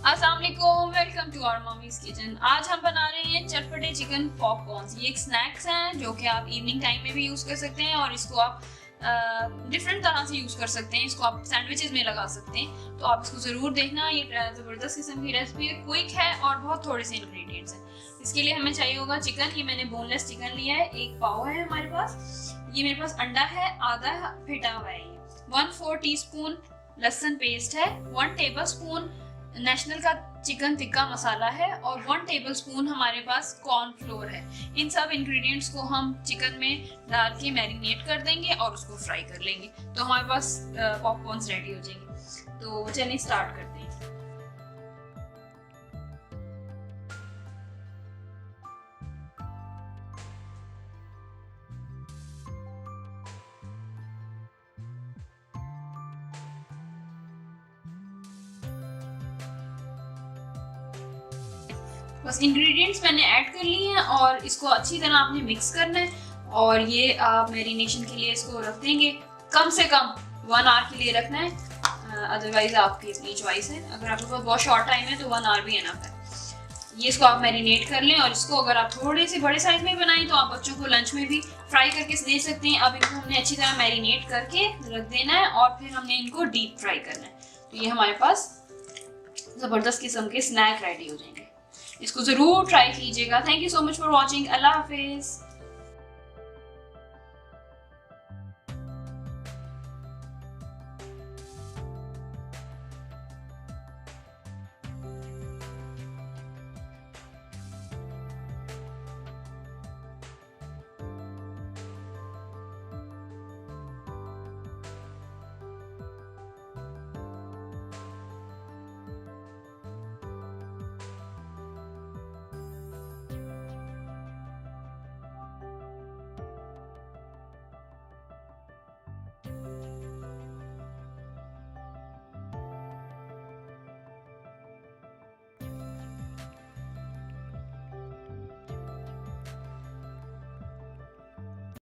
अस्सलाम वालेकुम, welcome to our mummy's kitchen. आज हम बना रहे हैं चटपटे चिकन पॉपकॉर्न्स। ये एक स्नैक्स हैं जो कि आप इवनिंग टाइम में भी यूज़ कर सकते हैं और इसको आप डिफरेंट तरह से यूज़ कर सकते हैं। इसको आप सैंडविचेस में लगा सकते हैं, तो आप इसको ज़रूर देखना। ये ज़बरदस्त किस्म की रेसिपी है, क्विक है और बहुत थोड़े से इंग्रेडिएंट्स हैं। इसके लिए हमें चाहिए होगा चिकन। ये मैंने बोनलेस चिकन लिया है, एक पाव है हमारे पास। ये मेरे पास अंडा है, आधा फेटा हुआ है। ये 1/4 टीस्पून लहसुन पेस्ट है, 1 टेबलस्पून नेशनल का चिकन टिक्का मसाला है और 1 टेबलस्पून हमारे पास कॉर्नफ्लोर है। इन सब इंग्रेडिएंट्स को हम चिकन में डाल के मैरिनेट कर देंगे और उसको फ्राई कर लेंगे, तो हमारे पास पॉपकॉर्न्स रेडी हो जाएंगे। तो चलिए स्टार्ट करते हैं। बस इंग्रेडिएंट्स मैंने ऐड कर लिए हैं और इसको अच्छी तरह आपने मिक्स करना है और ये आप मैरिनेशन के लिए इसको रख देंगे। कम से कम 1 आवर के लिए रखना है, अदरवाइज आपकी अपनी चॉइस है। अगर आपके पास बहुत शॉर्ट टाइम है तो 1 आवर भी एनफ है। ये इसको आप मैरिनेट कर लें और इसको अगर आप थोड़े से बड़े साइज में बनाएं तो आप बच्चों को लंच में भी फ्राई करके दे सकते हैं। अब इनको हमने अच्छी तरह मैरिनेट करके रख देना है और फिर हमने इनको डीप फ्राई करना है। तो ये हमारे पास ज़बरदस्त किस्म के स्नैक रेडी हो जाएंगे। इसको ज़रूर ट्राई कीजिएगा। Thank you so much for watching. अल्लाह हाफिज़।